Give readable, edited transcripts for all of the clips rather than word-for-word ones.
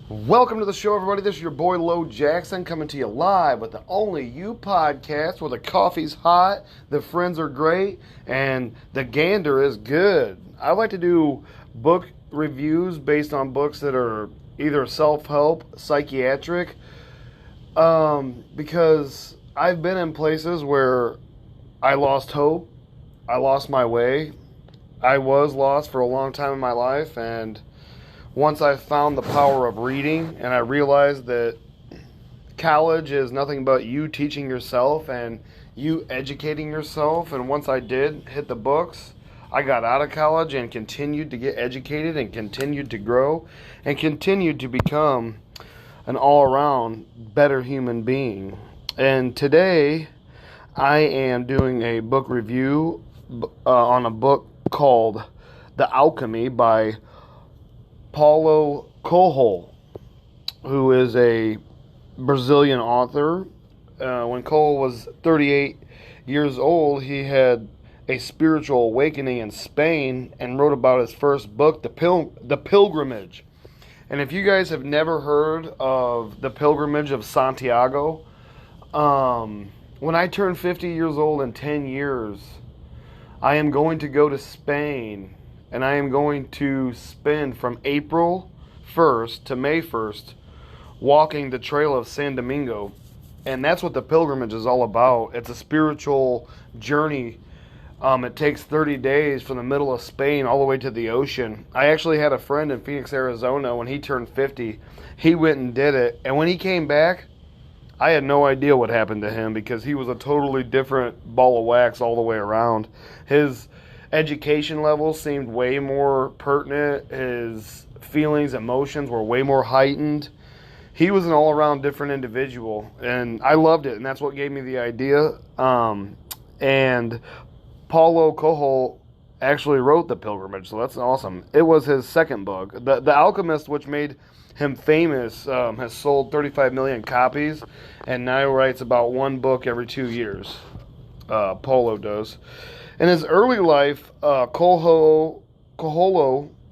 Welcome to the show, everybody. This is your boy, Lo Jackson, coming to you live with the Only You podcast, where the coffee's hot, the friends are great, and the gander is good. I like to do book reviews based on books that are either self-help, psychiatric, because I've been in places where I lost hope, I lost my way, I was lost for a long time in my life, and once I found the power of reading and I realized that college is nothing but you teaching yourself and you educating yourself, and once I did hit the books, I got out of college and continued to get educated and continued to grow and continued to become an all-around better human being. And today I am doing a book review on a book called The Alchemy by Paulo Coelho, who is a Brazilian author. When Coelho was 38 years old, he had a spiritual awakening in Spain and wrote about his first book, The Pilgrimage. And if you guys have never heard of The Pilgrimage of Santiago, when I turn 50 years old in 10 years, I am going to go to Spain. And I am going to spend from April 1st to May 1st walking the trail of San Domingo. And that's what the pilgrimage is all about. It's a spiritual journey. It takes 30 days from the middle of Spain all the way to the ocean. I actually had a friend in Phoenix, Arizona. When he turned 50, he went and did it. And when he came back, I had no idea what happened to him, because he was a totally different ball of wax all the way around. His education levels seemed way more pertinent. His feelings, emotions were way more heightened. He was an all-around different individual, and I loved it, and that's what gave me the idea. And Paulo Coelho actually wrote The Pilgrimage, so that's awesome. It was his second book. The Alchemist, which made him famous, has sold 35 million copies, and now writes about one book every 2 years. Paulo does. In his early life, Coelho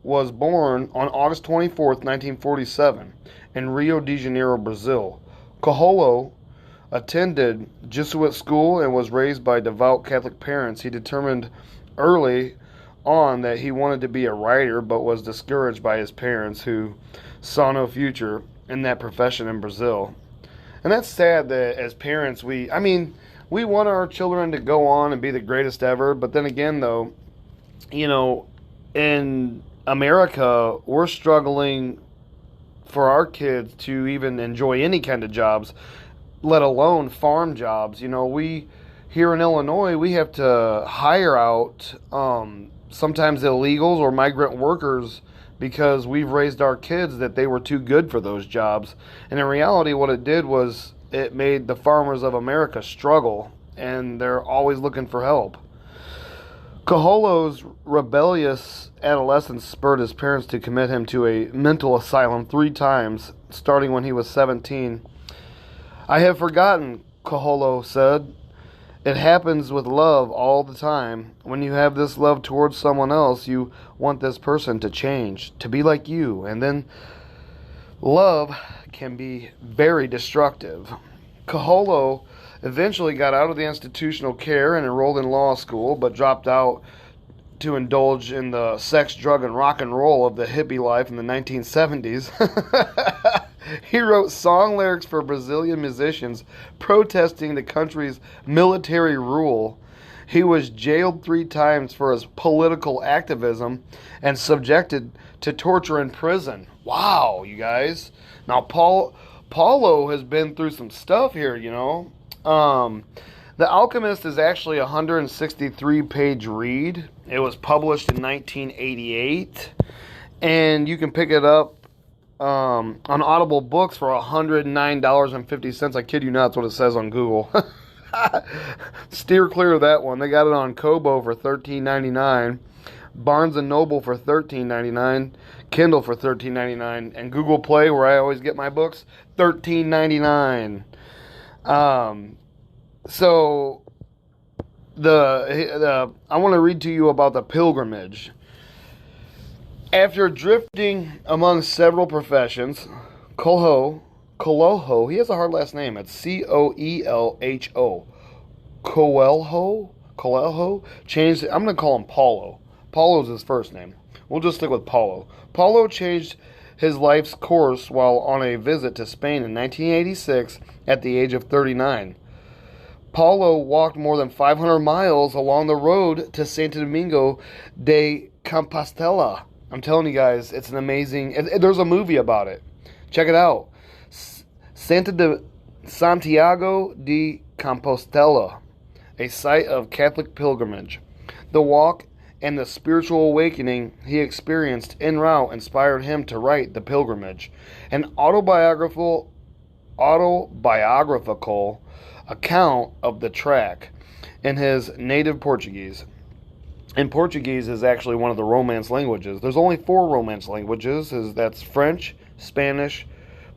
was born on August 24th, 1947, in Rio de Janeiro, Brazil. Coelho attended Jesuit school and was raised by devout Catholic parents. He determined early on that he wanted to be a writer, but was discouraged by his parents, who saw no future in that profession in Brazil. And that's sad that as parents, we want our children to go on and be the greatest ever, but then again, though, in America, we're struggling for our kids to even enjoy any kind of jobs, let alone farm jobs. We here in Illinois, we have to hire out sometimes illegals or migrant workers because we've raised our kids that they were too good for those jobs. And in reality, what it did was it made the farmers of America struggle, and they're always looking for help. Coelho's rebellious adolescence spurred his parents to commit him to a mental asylum 3 times, starting when he was 17. "I have forgotten," Coelho said. "It happens with love all the time. When you have this love towards someone else, you want this person to change, to be like you, and then love can be very destructive." Coelho eventually got out of the institutional care and enrolled in law school, but dropped out to indulge in the sex, drug, and rock and roll of the hippie life in the 1970s. He wrote song lyrics for Brazilian musicians protesting the country's military rule. He was jailed 3 times for his political activism and subjected to torture in prison. Wow, you guys. Now, Paulo has been through some stuff here, The Alchemist is actually a 163-page read. It was published in 1988, and you can pick it up on Audible Books for $109.50. I kid you not, that's what it says on Google. Steer clear of that one. They got it on Kobo for $13.99, Barnes & Noble for $13.99, Kindle for $13.99, and Google Play, where I always get my books, $13.99. So I want to read to you about The Pilgrimage. After drifting among several professions, Coelho, he has a hard last name. It's Coelho. Coelho changed. I'm going to call him Paulo. Paulo's his first name. We'll just stick with Paulo. Paulo changed his life's course while on a visit to Spain in 1986 at the age of 39. Paulo walked more than 500 miles along the road to Santo Domingo de Compostela. I'm telling you guys, it's an amazing... There's a movie about it. Check it out. Santiago de Compostela, a site of Catholic pilgrimage. The walk and the spiritual awakening he experienced en route inspired him to write The Pilgrimage, an autobiographical account of the track in his native Portuguese. And Portuguese is actually one of the Romance languages. There's only 4 Romance languages. That's French, Spanish,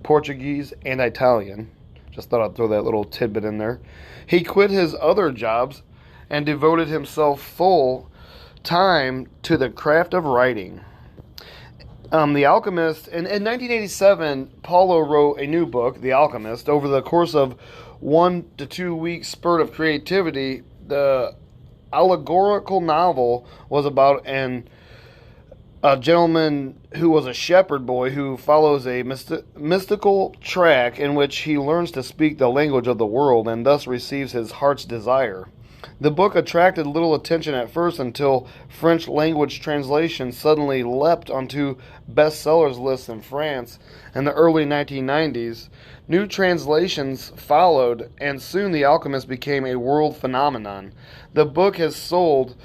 Portuguese, and Italian. Just thought I'd throw that little tidbit in there. He quit his other jobs and devoted himself full time to the craft of writing. The Alchemist, in 1987, Paulo wrote a new book, The Alchemist. Over the course of 1 to 2 weeks spurt of creativity, the allegorical novel was about a gentleman who was a shepherd boy who follows a mystical track in which he learns to speak the language of the world and thus receives his heart's desire. The book attracted little attention at first until French language translations suddenly leapt onto bestsellers lists in France in the early 1990s. New translations followed, and soon The Alchemist became a world phenomenon. The book has sold,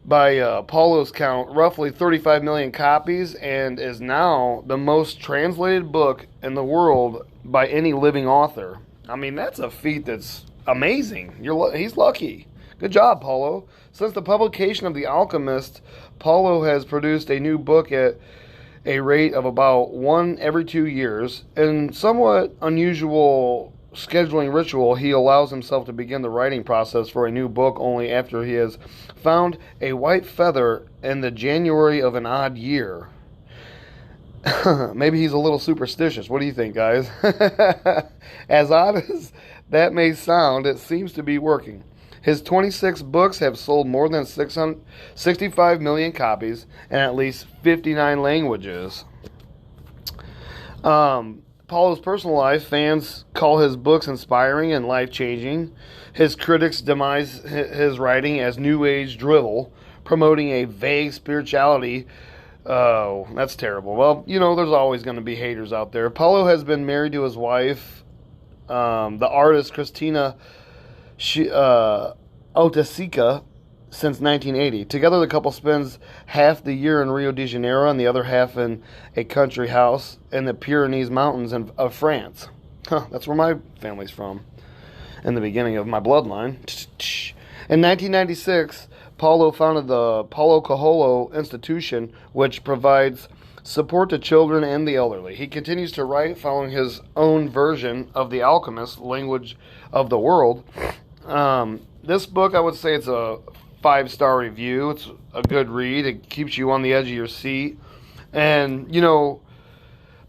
by Paulo's count, roughly 35 million copies and is now the most translated book in the world by any living author. I mean, that's a feat that's amazing. He's lucky. Good job, Paulo. Since the publication of The Alchemist, Paulo has produced a new book at a rate of about 1 every 2 years. In somewhat unusual scheduling ritual, he allows himself to begin the writing process for a new book only after he has found a white feather in the January of an odd year. Maybe he's a little superstitious. What do you think, guys? As odd as that may sound, it seems to be working. His 26 books have sold more than 65 million copies in at least 59 languages. Paulo's personal life, fans call his books inspiring and life-changing. His critics demise his writing as New Age drivel, promoting a vague spirituality. Oh, that's terrible. Well, there's always going to be haters out there. Paulo has been married to his wife, the artist Cristina Otesica, since 1980. Together, the couple spends half the year in Rio de Janeiro and the other half in a country house in the Pyrenees Mountains of France. That's where my family's from, in the beginning of my bloodline. In 1996, Paulo founded the Paulo Coelho Institution, which provides support to children and the elderly. He continues to write, following his own version of The Alchemist, language of the world. This book, I would say it's a 5-star review. It's a good read. It keeps you on the edge of your seat. And,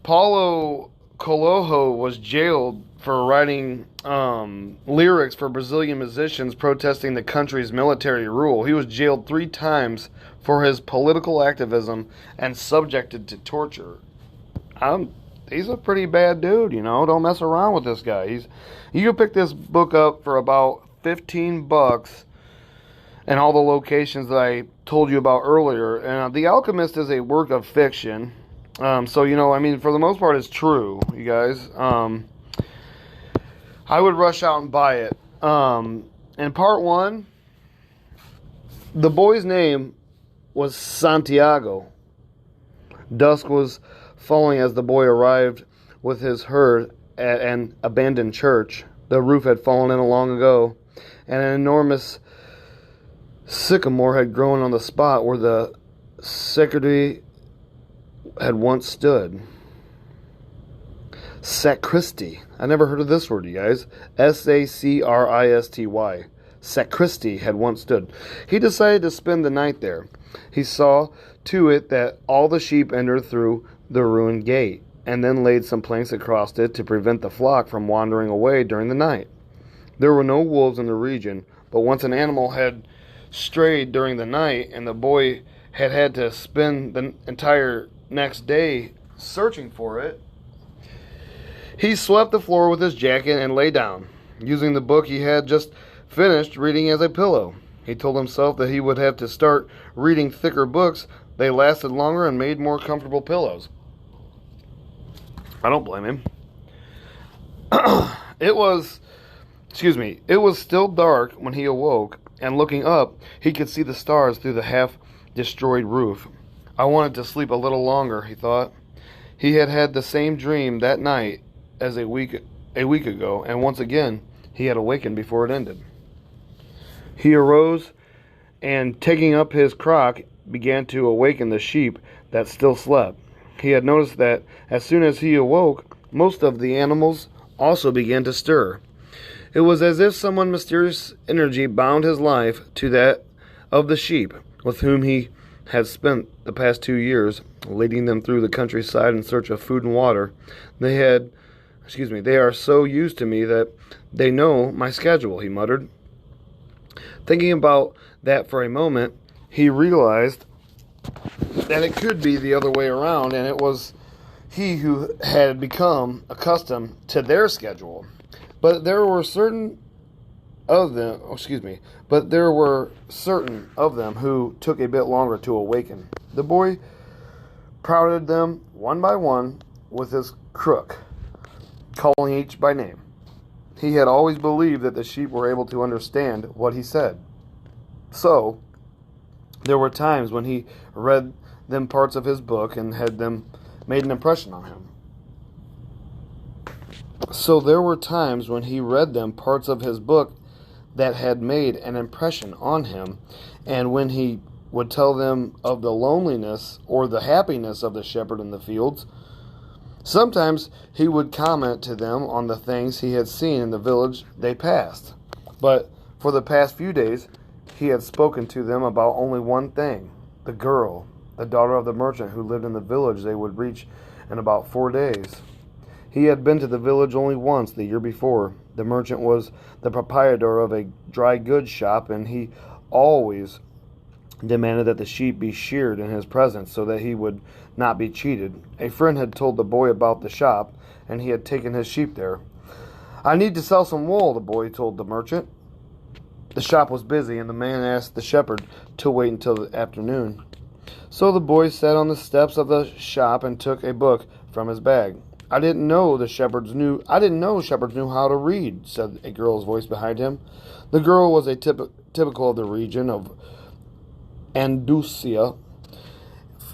Paulo Coelho was jailed for writing lyrics for Brazilian musicians protesting the country's military rule. He was jailed 3 times for his political activism and subjected to torture. He's a pretty bad dude, Don't mess around with this guy. You can pick this book up for about $15 and all the locations that I told you about earlier. And The Alchemist is a work of fiction. For the most part, it's true, you guys. I would rush out and buy it. In part 1, the boy's name was Santiago. Dusk was falling as the boy arrived with his herd at an abandoned church. The roof had fallen in long ago, and an enormous sycamore had grown on the spot where the sacristy had once stood. Sacristy. I never heard of this word, you guys. Sacristy. Sacristy had once stood. He decided to spend the night there. He saw to it that all the sheep entered through the ruined gate, and then laid some planks across it to prevent the flock from wandering away during the night. There were no wolves in the region, but once an animal had strayed during the night, and the boy had to spend the entire next day searching for it, he swept the floor with his jacket and lay down, using the book he had just finished reading as a pillow. He told himself that he would have to start reading thicker books. They lasted longer and made more comfortable pillows. I don't blame him. It was still dark when he awoke, and looking up, he could see the stars through the half-destroyed roof. I wanted to sleep a little longer, he thought. He had had the same dream that night as a week ago, and once again he had awakened before it ended. He arose and, taking up his crock, began to awaken the sheep that still slept. He had noticed that as soon as he awoke, most of the animals also began to stir. It was as if some mysterious energy bound his life to that of the sheep, with whom he had spent the past 2 years, leading them through the countryside in search of food and water. They are so used to me that they know my schedule, he muttered. Thinking about that for a moment, he realized that it could be the other way around, and it was he who had become accustomed to their schedule. But there were certain of them who took a bit longer to awaken. The boy prodded them one by one with his crook, calling each by name. He had always believed that the sheep were able to understand what he said. So, there were times when he read them parts of his book and had them made an impression on him. So there were times when he read them parts of his book that had made an impression on him, and when he would tell them of the loneliness or the happiness of the shepherd in the fields, sometimes he would comment to them on the things he had seen in the village they passed. But for the past few days, he had spoken to them about only one thing: the girl, the daughter of the merchant who lived in the village they would reach in about 4 days. He had been to the village only once the year before. The merchant was the proprietor of a dry goods shop, and he always demanded that the sheep be sheared in his presence so that he would not be cheated. A friend had told the boy about the shop, and he had taken his sheep there. "I need to sell some wool," the boy told the merchant. The shop was busy, and the man asked the shepherd to wait until the afternoon. So the boy sat on the steps of the shop and took a book from his bag. I didn't know shepherds knew how to read," said a girl's voice behind him. The girl was typical of the region of Andalusia,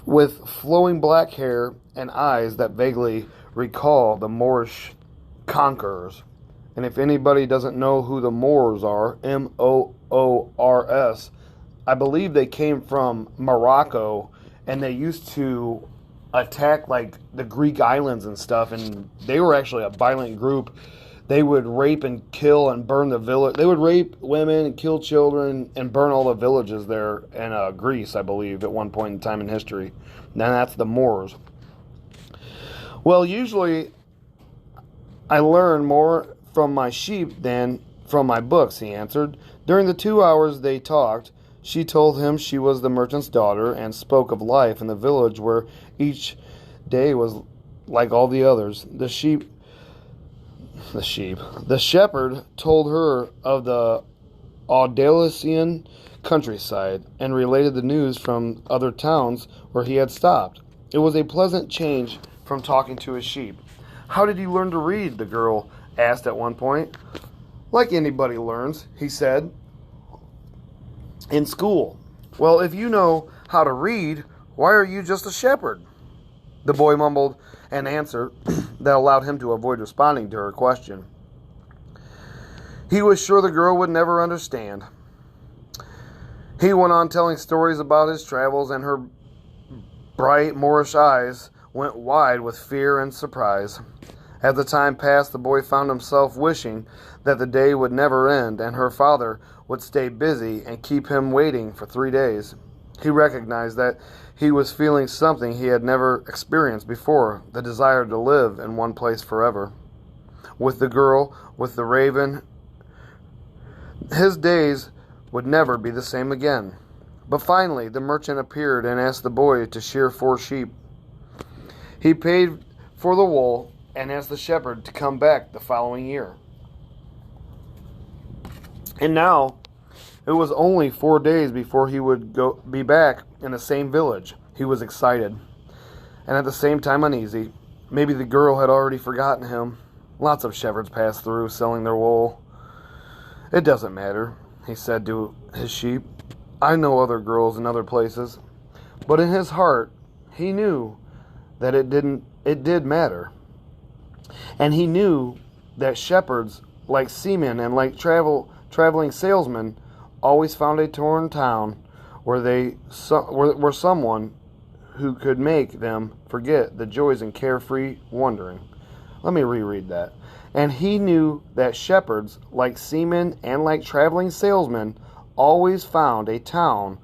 with flowing black hair and eyes that vaguely recall the Moorish conquerors. And if anybody doesn't know who the Moors are, Moors, I believe they came from Morocco, and they used to attack like the Greek islands and stuff, and they were actually a violent group. They would rape and kill and burn the village. They would rape women and kill children and burn all the villages there in Greece, I believe, at one point in time in history. Now that's the Moors. Well, usually I learn more from my sheep than from my books, he answered. During the 2 hours they talked, she told him she was the merchant's daughter and spoke of life in the village where each day was like all the others. The shepherd told her of the Andalusian countryside and related the news from other towns where he had stopped. It was a pleasant change from talking to his sheep. "How did you learn to read?" the girl asked at one point. "Like anybody learns," he said. "In school." "Well, if you know how to read, why are you just a shepherd?" The boy mumbled an answer that allowed him to avoid responding to her question. He was sure the girl would never understand. He went on telling stories about his travels, and her bright Moorish eyes went wide with fear and surprise. As the time passed, the boy found himself wishing that the day would never end, and her father would stay busy and keep him waiting for 3 days. He recognized that he was feeling something he had never experienced before, the desire to live in one place forever. With the girl, with the raven, his days would never be the same again. But finally, the merchant appeared and asked the boy to shear 4 sheep. He paid for the wool and asked the shepherd to come back the following year. And now, it was only 4 days before he would be back in the same village. He was excited, and at the same time uneasy. Maybe the girl had already forgotten him. Lots of shepherds passed through, selling their wool. "It doesn't matter," he said to his sheep. "I know other girls in other places." But in his heart, he knew that it did matter. And he knew that shepherds, like seamen and like traveling salesmen, always found a torn town where someone who could make them forget the joys and carefree wandering. Let me reread that. And he knew that shepherds, like seamen and like traveling salesmen, always found a town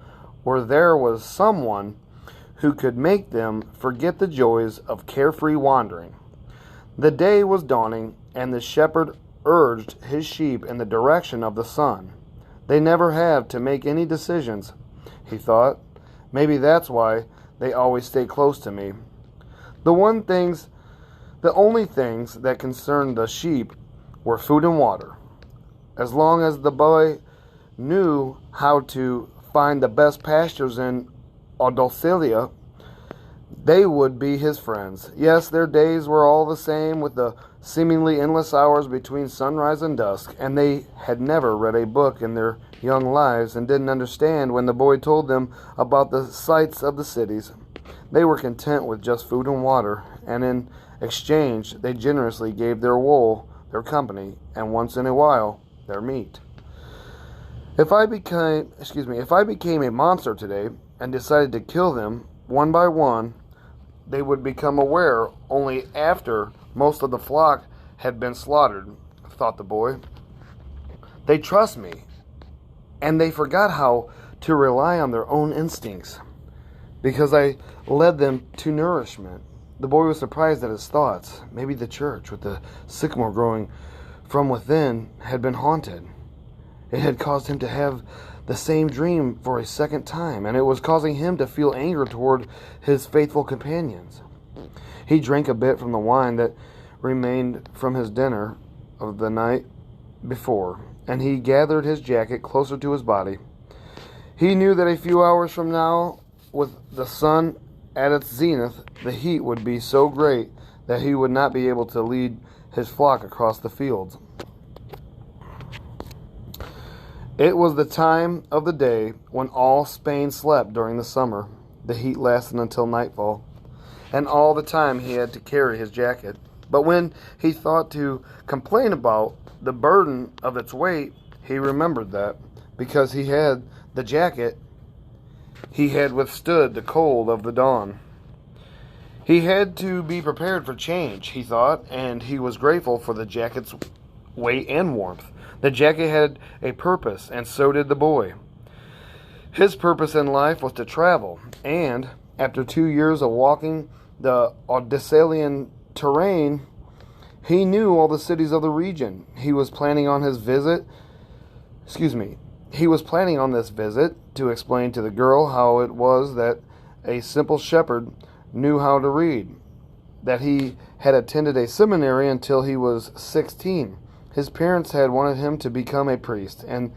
where there was someone who could make them forget the joys of carefree wandering. The day was dawning, and the shepherd urged his sheep in the direction of the sun. They never have to make any decisions, he thought. Maybe that's why they always stay close to me. The only things that concerned the sheep were food and water. As long as the boy knew how to find the best pastures in Andalusia, they would be his friends. Yes, their days were all the same, with the seemingly endless hours between sunrise and dusk, and they had never read a book in their young lives and didn't understand when the boy told them about the sights of the cities. They were content with just food and water, and in exchange they generously gave their wool, their company, and once in a while their meat. If I became a monster today and decided to kill them one by one, they would become aware only after most of the flock had been slaughtered, thought the boy. They trust me, and they forgot how to rely on their own instincts, because I led them to nourishment. The boy was surprised at his thoughts. Maybe the church, with the sycamore growing from within, had been haunted. It had caused him to have the same dream for a second time, and it was causing him to feel anger toward his faithful companions. He drank a bit from the wine that remained from his dinner of the night before, and he gathered his jacket closer to his body. He knew that a few hours from now, with the sun at its zenith, the heat would be so great that he would not be able to lead his flock across the fields. It was the time of the day when all Spain slept during the summer. The heat lasted until nightfall, and all the time he had to carry his jacket. But when he thought to complain about the burden of its weight, he remembered that, because he had the jacket, he had withstood the cold of the dawn. He had to be prepared for change, he thought, and he was grateful for the jacket's weight and warmth. The jacket had a purpose, and so did the boy. His purpose in life was to travel, and after 2 years of walking the Andalusian terrain, he knew all the cities of the region. He was planning on this visit to explain to the girl how it was that a simple shepherd knew how to read, that he had attended a seminary until he was 16. His parents had wanted him to become a priest, and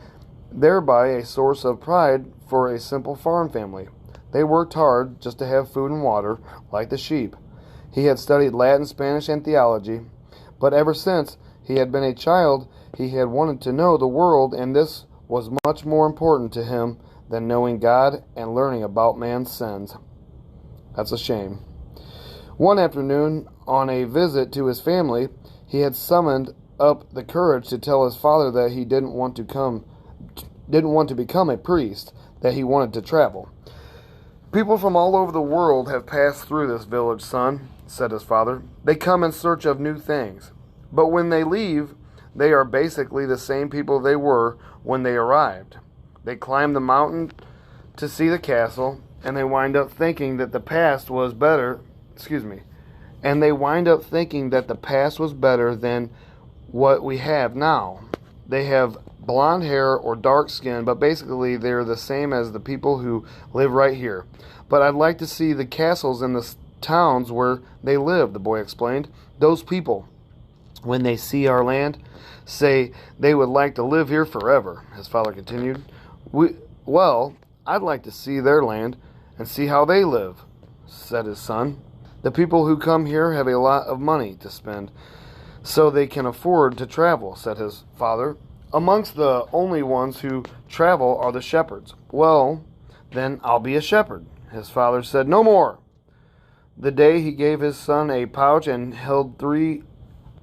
thereby a source of pride for a simple farm family. They worked hard just to have food and water, like the sheep. He had studied Latin, Spanish, and theology, but ever since he had been a child, he had wanted to know the world, and this was much more important to him than knowing God and learning about man's sins. That's a shame. One afternoon, on a visit to his family, he had summoned up the courage to tell his father that he didn't want to become a priest, that he wanted to travel. "People from all over the world have passed through this village, son," said his father. "They come in search of new things. But when they leave, they are basically the same people they were when they arrived. They climb the mountain to see the castle, and they wind up thinking that the past was better. And they wind up thinking that the past was better than what we have now. They have blonde hair or dark skin, but basically they're the same as the people who live right here. But I'd like to see the castles in the towns where they live, the boy explained. Those people, when they see our land, say they would like to live here forever, his father continued. Well, I'd like to see their land and see how they live, said his son. The people who come here have a lot of money to spend, so they can afford to travel, said his father. Amongst the only ones who travel are the shepherds. Well, then I'll be a shepherd, his father said. No more. The day he gave his son a pouch and held 3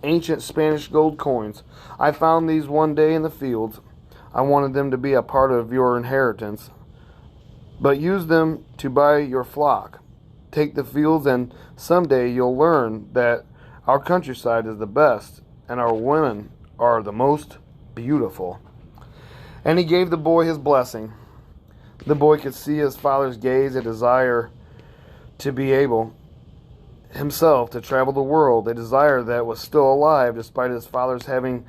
ancient Spanish gold coins. I found these one day in the fields. I wanted them to be a part of your inheritance, but use them to buy your flock. Take the fields, and someday you'll learn that our countryside is the best, and our women are the most beautiful. And he gave the boy his blessing. The boy could see his father's gaze, a desire to be able himself to travel the world, a desire that was still alive despite his father's having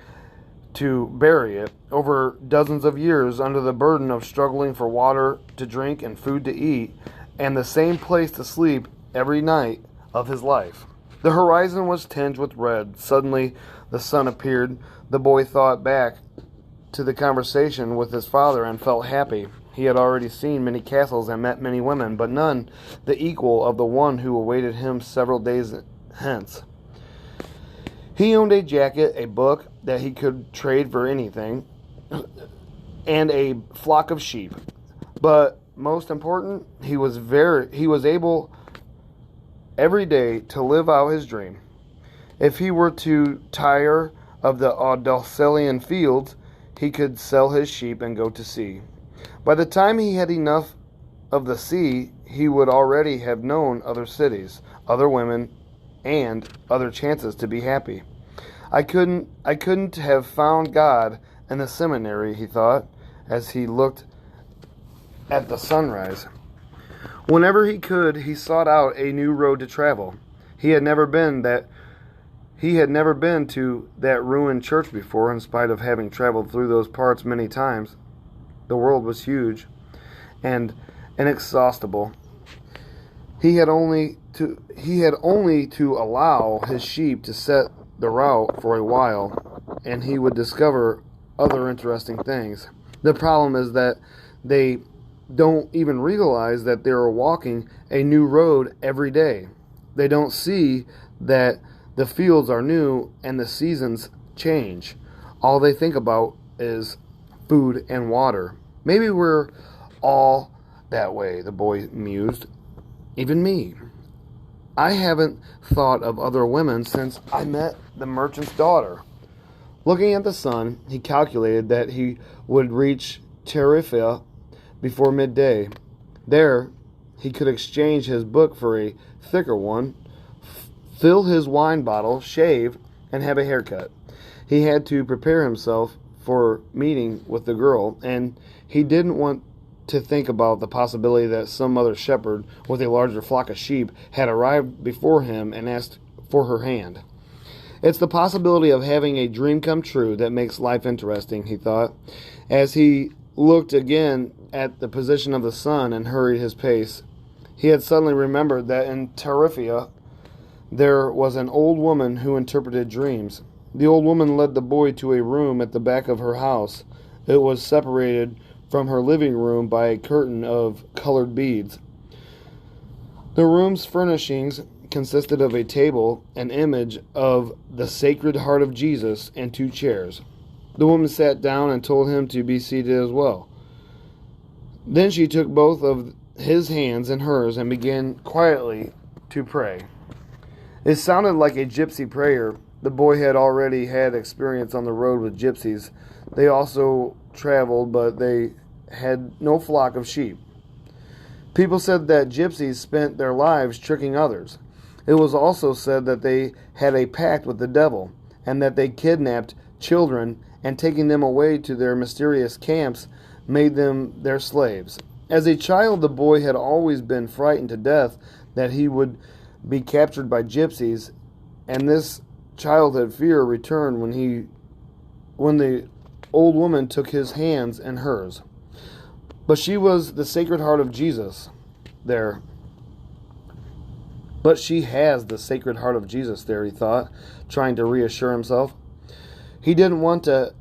to bury it over dozens of years under the burden of struggling for water to drink and food to eat and the same place to sleep every night of his life. The horizon was tinged with red. Suddenly the sun appeared. The boy thought back to the conversation with his father and felt happy. He had already seen many castles and met many women, but none the equal of the one who awaited him several days hence. He owned a jacket, a book that he could trade for anything, and a flock of sheep. But most important, he was able every day to live out his dream. If he were to tire of the Andalusian fields, he could sell his sheep and go to sea. By the time he had enough of the sea, he would already have known other cities, other women, and other chances to be happy. I couldn't have found God in the seminary, he thought, as he looked at the sunrise. Whenever he could, he sought out a new road to travel. He had never been to that ruined church before, in spite of having traveled through those parts many times. The world was huge and inexhaustible. He had only to allow his sheep to set the route for a while, and he would discover other interesting things. The problem is that they don't even realize that they are walking a new road every day. They don't see that the fields are new and the seasons change. All they think about is food and water. Maybe we're all that way, the boy mused. Even me. I haven't thought of other women since I met the merchant's daughter. Looking at the sun, he calculated that he would reach Tarifa before midday. There, he could exchange his book for a thicker one, fill his wine bottle, shave, and have a haircut. He had to prepare himself for meeting with the girl, and he didn't want to think about the possibility that some other shepherd with a larger flock of sheep had arrived before him and asked for her hand. It's the possibility of having a dream come true that makes life interesting, he thought, as he looked again at the position of the sun and hurried his pace. He had suddenly remembered that in Tarifa there was an old woman who interpreted dreams. The old woman led the boy to a room at the back of her house. It was separated from her living room by a curtain of colored beads. The room's furnishings consisted of a table, an image of the Sacred Heart of Jesus, and 2 chairs. The woman sat down and told him to be seated as well. Then she took both of his hands in hers and began quietly to pray. It sounded like a gypsy prayer. The boy had already had experience on the road with gypsies. They also traveled, but they had no flock of sheep. People said that gypsies spent their lives tricking others. It was also said that they had a pact with the devil, and that they kidnapped children and, taking them away to their mysterious camps, made them their slaves. As a child, the boy had always been frightened to death that he would be captured by gypsies, and this childhood fear returned when the old woman took his hands in hers. But she was the Sacred Heart of Jesus there. But she has the Sacred Heart of Jesus there, he thought, trying to reassure himself. He didn't want his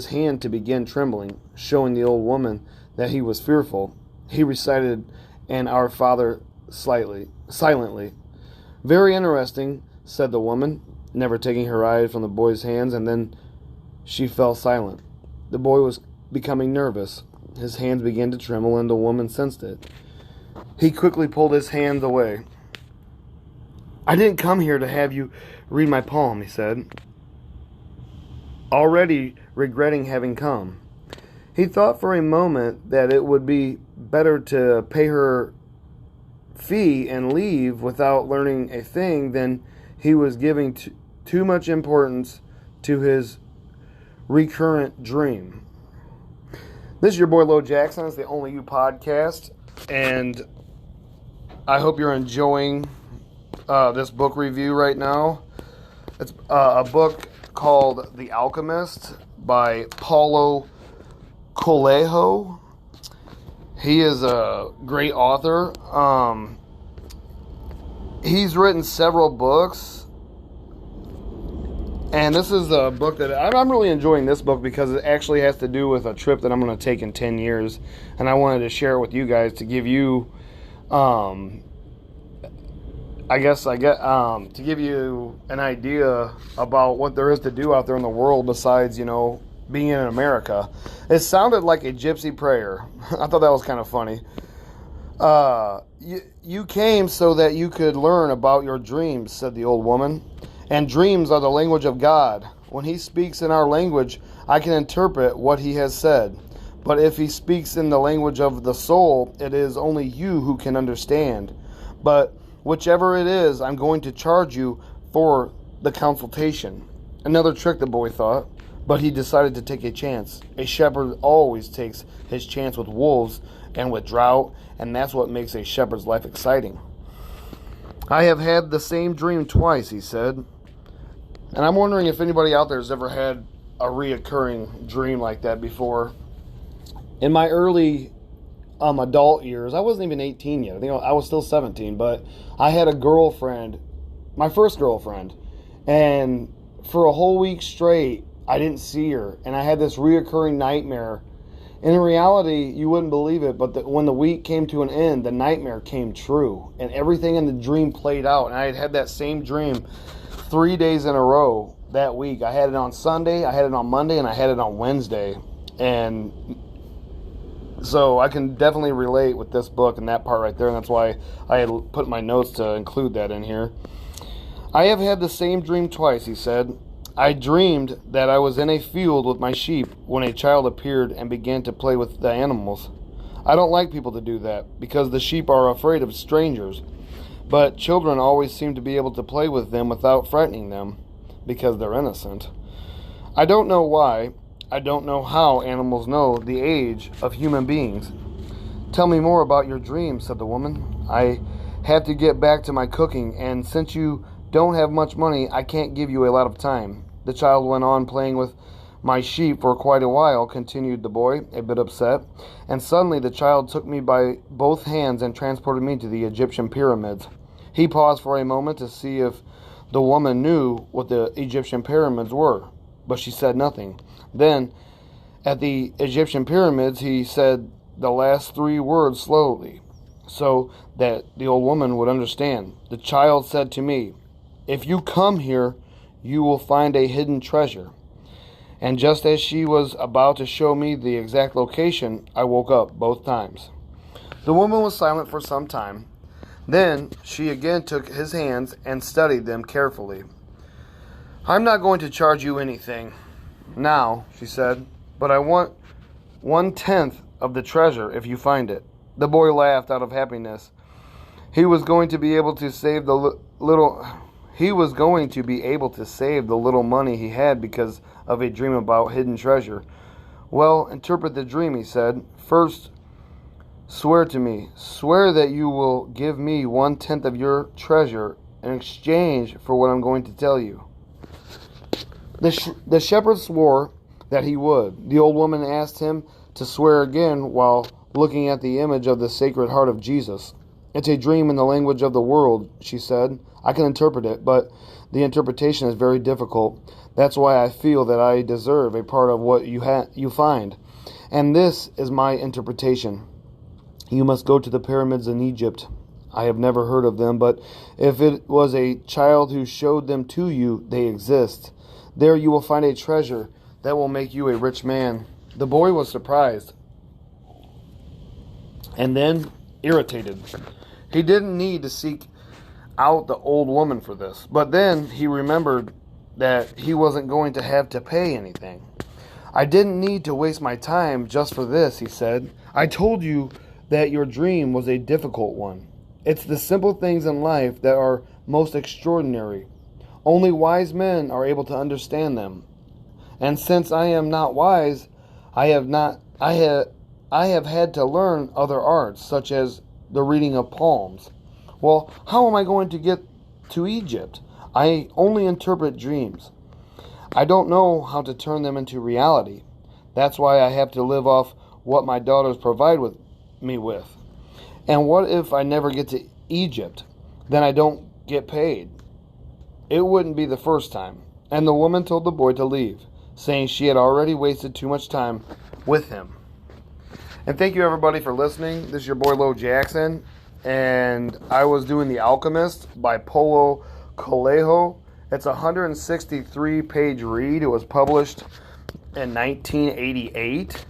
hand to begin trembling, showing the old woman that he was fearful. He recited an Our Father silently. Very interesting, said the woman, never taking her eyes from the boy's hands, and then she fell silent. The boy was becoming nervous. His hands began to tremble, and the woman sensed it. He quickly pulled his hands away. I didn't come here to have you read my palm, he said, already regretting having come. He thought for a moment that it would be better to pay her fee and leave without learning a thing than he was giving too much importance to his recurrent dream. This is your boy Lo Jackson. It's the Only You podcast, and I hope you're enjoying this book review right now. It's a book called The Alchemist by Paulo Coelho. He is a great author. He's written several books, and this is a book that I'm really enjoying this book because it actually has to do with a trip that I'm going to take in 10 years, and I wanted to share it with you guys to give you to give you an idea about what there is to do out there in the world besides, being in America. It sounded like a gypsy prayer. I thought that was kind of funny. You came so that you could learn about your dreams, said the old woman. And dreams are the language of God. When he speaks in our language, I can interpret what he has said. But if he speaks in the language of the soul, it is only you who can understand. But whichever it is, I'm going to charge you for the consultation. Another trick, the boy thought, but he decided to take a chance. A shepherd always takes his chance with wolves and with drought, and that's what makes a shepherd's life exciting. I have had the same dream twice, he said. And I'm wondering if anybody out there has ever had a reoccurring dream like that before. In my early adult years, I wasn't even 18 yet. I think I was still 17, but I had a girlfriend, my first girlfriend, and for a whole week straight, I didn't see her, and I had this reoccurring nightmare. And in reality, you wouldn't believe it, but when the week came to an end, the nightmare came true, and everything in the dream played out. And I had had that same dream 3 days in a row that week. I had it on Sunday, I had it on Monday, and I had it on Wednesday. And so I can definitely relate with this book and that part right there, and that's why I had put my notes to include that in here. I have had the same dream twice, he said. I dreamed that I was in a field with my sheep when a child appeared and began to play with the animals. I don't like people to do that because the sheep are afraid of strangers, but children always seem to be able to play with them without frightening them because they're innocent. I don't know why. I don't know how animals know the age of human beings. Tell me more about your dreams, said the woman. I have to get back to my cooking, and since you don't have much money, I can't give you a lot of time. The child went on playing with my sheep for quite a while, continued the boy, a bit upset, and suddenly the child took me by both hands and transported me to the Egyptian pyramids. He paused for a moment to see if the woman knew what the Egyptian pyramids were, but she said nothing. Then, at the Egyptian pyramids, he said the last 3 words slowly, so that the old woman would understand. The child said to me, "If you come here, you will find a hidden treasure." And just as she was about to show me the exact location, I woke up both times. The woman was silent for some time. Then she again took his hands and studied them carefully. "I'm not going to charge you anything now," she said, "but I want 1/10 of the treasure if you find it." The boy laughed out of happiness. He was going to be able to save the little money he had because of a dream about hidden treasure. Well, interpret the dream, he said. First, swear to me. Swear that you will give me 1/10 of your treasure in exchange for what I'm going to tell you. The shepherd swore that he would. The old woman asked him to swear again while looking at the image of the Sacred Heart of Jesus. It's a dream in the language of the world, she said. I can interpret it, but the interpretation is very difficult. That's why I feel that I deserve a part of what you find. And this is my interpretation. You must go to the pyramids in Egypt. I have never heard of them, but if it was a child who showed them to you, they exist. There you will find a treasure that will make you a rich man. The boy was surprised and then irritated. He didn't need to seek out the old woman for this, but then he remembered that he wasn't going to have to pay anything. I didn't need to waste my time just for this, he said. I told you that your dream was a difficult one. It's the simple things in life that are most extraordinary. Only wise men are able to understand them. And since I am not wise, I have had to learn other arts, such as the reading of palms. Well, how am I going to get to Egypt? I only interpret dreams. I don't know how to turn them into reality. That's why I have to live off what my daughters provide me with. And what if I never get to Egypt? Then I don't get paid. It wouldn't be the first time. And the woman told the boy to leave, saying she had already wasted too much time with him. And thank you everybody for listening. This is your boy Lo Jackson, and I was doing The Alchemist by Paulo Coelho. It's a 163-page read. It was published in 1988,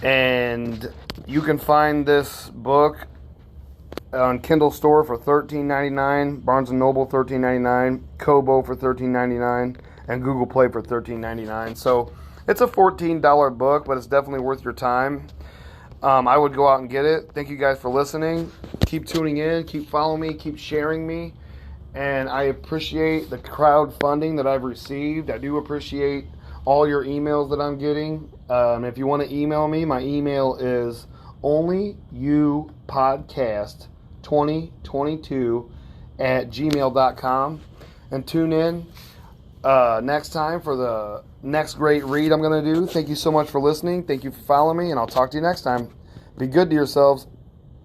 and you can find this book on Kindle Store for $13.99, Barnes & Noble $13.99, Kobo for $13.99, and Google Play for $13.99. So it's a $14 book, but it's definitely worth your time. I would go out and get it. Thank you guys for listening. Keep tuning in, keep following me, keep sharing me. And I appreciate the crowdfunding that I've received. I do appreciate all your emails that I'm getting. If you want to email me, my email is onlyyoupodcast2022@gmail.com. And tune in next time for the next great read I'm going to do. Thank you so much for listening. Thank you for following me, and I'll talk to you next time. Be good to yourselves.